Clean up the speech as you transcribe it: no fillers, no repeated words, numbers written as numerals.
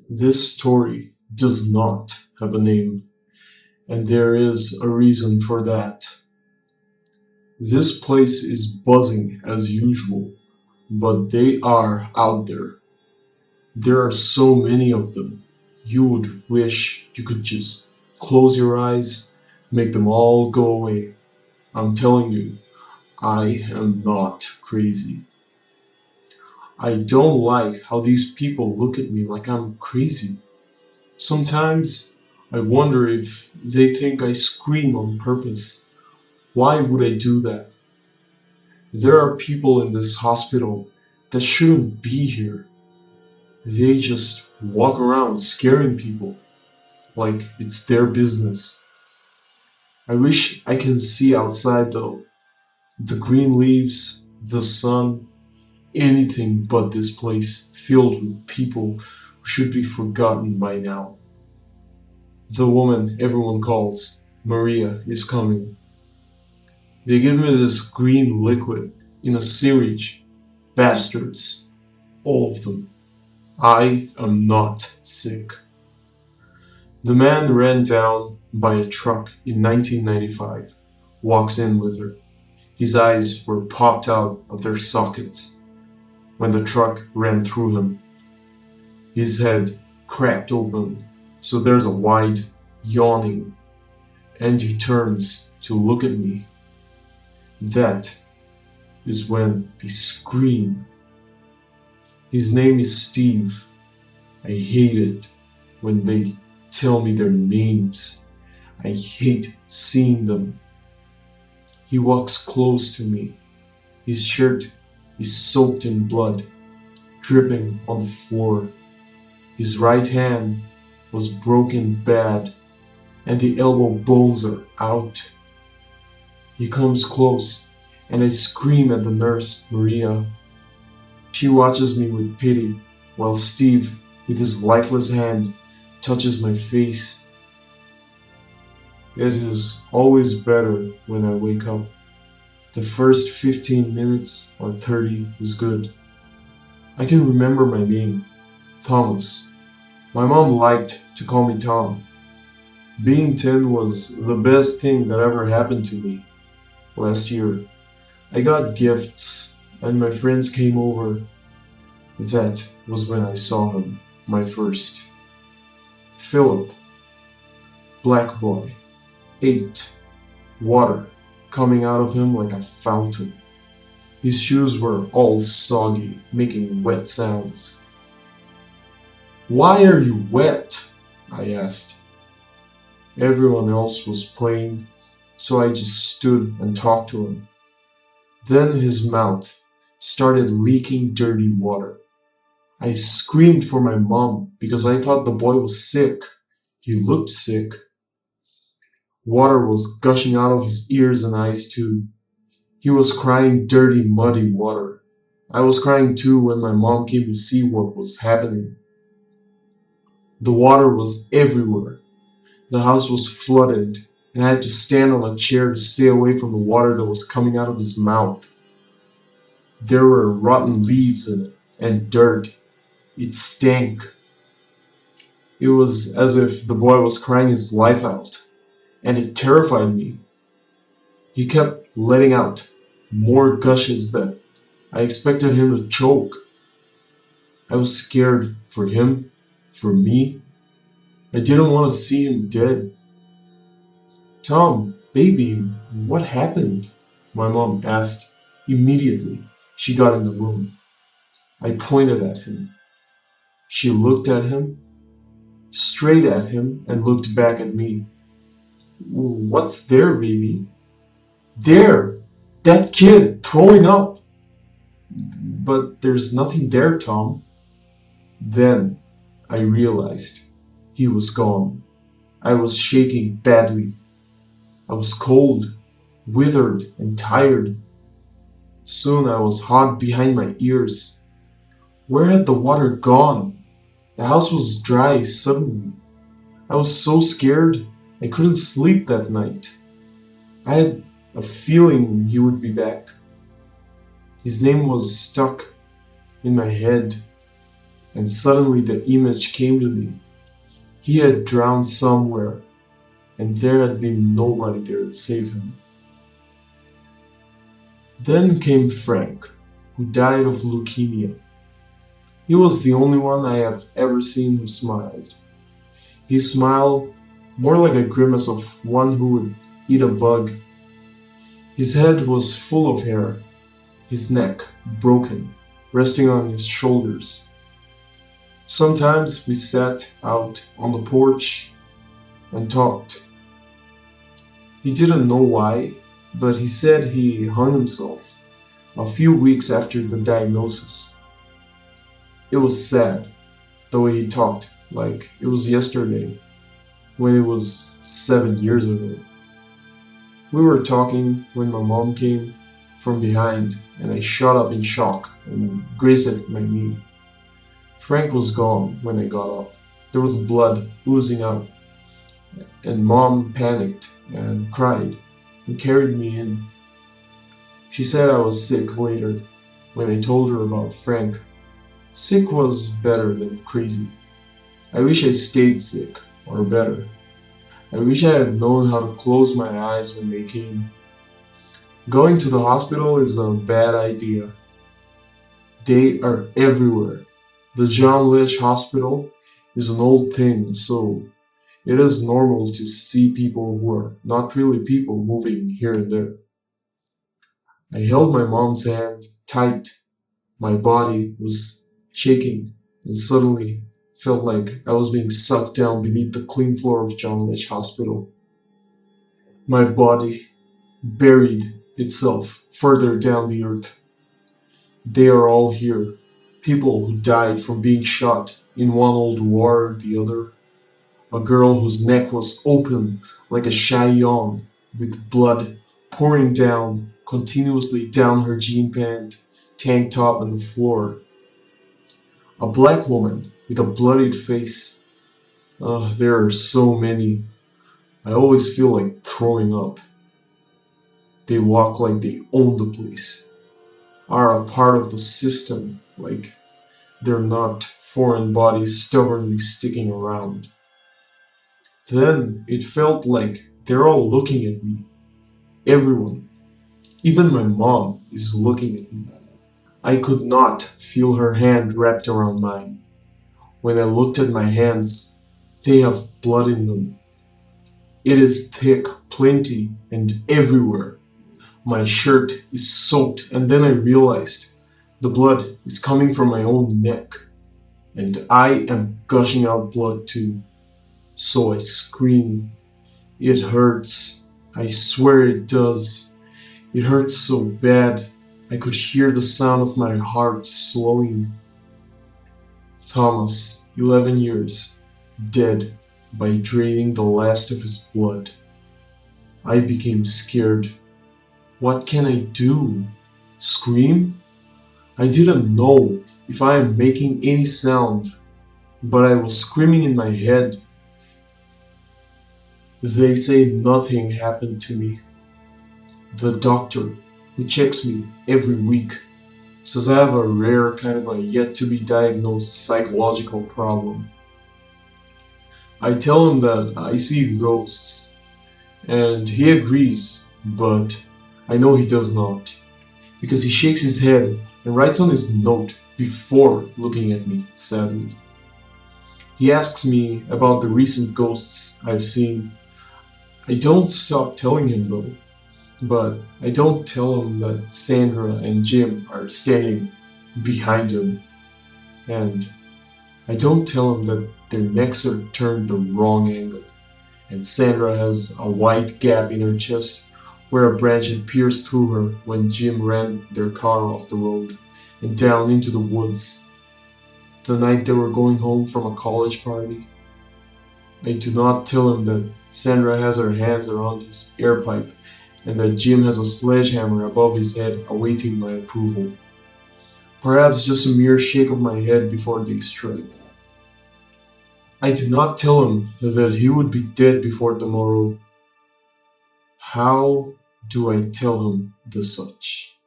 This story does not have a name, and there is a reason for that. This place is buzzing as usual, but they are out there. There are so many of them. You would wish you could just close your eyes, make them all go away. I'm telling you, I am not crazy. I don't like how these people look at me like I'm crazy. Sometimes I wonder if they think I scream on purpose. Why would I do that? There are people in this hospital that shouldn't be here. They just walk around scaring people like it's their business. I wish I can see outside though. The green leaves, the sun, anything but this place filled with people who should be forgotten by now. The woman everyone calls Maria is coming. They give me this green liquid in a syringe. Bastards. All of them. I am not sick. The man ran down by a truck in 1995, walks in with her. His eyes were popped out of their sockets when the truck ran through him. His head cracked open, so there's a wide yawning, and he turns to look at me. That is when I scream. His name is Steve. I hate it when they tell me their names. I hate seeing them. He walks close to me. His shirt is soaked in blood, dripping on the floor. His right hand was broken bad, and the elbow bones are out. He comes close, and I scream at the nurse, Maria. She watches me with pity, while Steve, with his lifeless hand, touches my face. It is always better when I wake up. The first 15 minutes or 30 is good. I can remember my name, Thomas. My mom liked to call me Tom. Being 10 was the best thing that ever happened to me. Last year, I got gifts and my friends came over. That was when I saw him, my first. Philip, black boy, 8, water coming out of him like a fountain. His shoes were all soggy, making wet sounds. "Why are you wet?" I asked. Everyone else was playing, so I just stood and talked to him. Then his mouth started leaking dirty water. I screamed for my mom because I thought the boy was sick. He looked sick. Water was gushing out of his ears and eyes too. He was crying dirty, muddy water. I was crying too when my mom came to see what was happening. The water was everywhere. The house was flooded, and I had to stand on a chair to stay away from the water that was coming out of his mouth. There were rotten leaves in it, and dirt. It stank. It was as if the boy was crying his life out, and it terrified me. He kept letting out more gushes that I expected him to choke. I was scared for him, for me. I didn't want to see him dead. "Tom, baby, what happened?" my mom asked immediately she got in the room. I pointed at him. She looked at him, straight at him, and looked back at me. "What's there, baby?" "There! That kid throwing up!" "But there's nothing there, Tom." Then I realized he was gone. I was shaking badly. I was cold, withered, and tired. Soon I was hot behind my ears. Where had the water gone? The house was dry suddenly. I was so scared I couldn't sleep that night. I had a feeling he would be back. His name was stuck in my head. and suddenly the image came to me. He had drowned somewhere, and there had been nobody there to save him. Then came Frank, who died of leukemia. He was the only one I have ever seen who smiled. His smile, more like a grimace of one who would eat a bug. His head was full of hair, his neck broken, resting on his shoulders. Sometimes we sat out on the porch and talked. He didn't know why, but he said he hung himself a few weeks after the diagnosis. It was sad, the way he talked, like it was yesterday, when it was 7 years ago. We were talking when my mom came from behind, and I shot up in shock and grazed at my knee. Frank was gone when I got up. There was blood oozing out, and Mom panicked and cried and carried me in. She said I was sick later when I told her about Frank. Sick was better than crazy. I wish I stayed sick, or better. I wish I had known how to close my eyes when they came. Going to the hospital is a bad idea. They are everywhere. The John Leach Hospital is an old thing, so it is normal to see people who are not really people moving here and there. I held my mom's hand tight. My body was shaking and suddenly felt like I was being sucked down beneath the clean floor of John Leach Hospital. My body buried itself further down the earth. They are all here. People who died from being shot in one old war or the other. A girl whose neck was open like a chignon with blood pouring down continuously down her jean pant, tank top and the floor. A black woman with a bloodied face. There are so many. I always feel like throwing up. They walk like they own the place, are a part of the system, like they're not foreign bodies stubbornly sticking around. Then it felt like they're all looking at me. Everyone, even my mom, is looking at me. I could not feel her hand wrapped around mine. When I looked at my hands, they have blood in them. It is thick, plenty, and everywhere. My shirt is soaked, and then I realized the blood is coming from my own neck, and I am gushing out blood too. So I scream. It hurts. I swear it does. It hurts so bad. I could hear the sound of my heart slowing. Thomas, 11 years, dead by draining the last of his blood. I became scared. What can I do? Scream? I didn't know if I am making any sound, but I was screaming in my head. They say nothing happened to me. The doctor, who checks me every week, says I have a rare kind of a yet-to-be-diagnosed psychological problem. I tell him that I see ghosts, and he agrees, but I know he does not, because he shakes his head and writes on his note before looking at me, sadly. He asks me about the recent ghosts I've seen. I don't stop telling him though, but I don't tell him that Sandra and Jim are standing behind him, and I don't tell him that their necks are turned the wrong angle, and Sandra has a white gap in her chest where a branch had pierced through her when Jim ran their car off the road and down into the woods the night they were going home from a college party. I do not tell him that Sandra has her hands around his air pipe and that Jim has a sledgehammer above his head awaiting my approval. Perhaps just a mere shake of my head before they strike. I do not tell him that he would be dead before tomorrow. How do I tell him the such?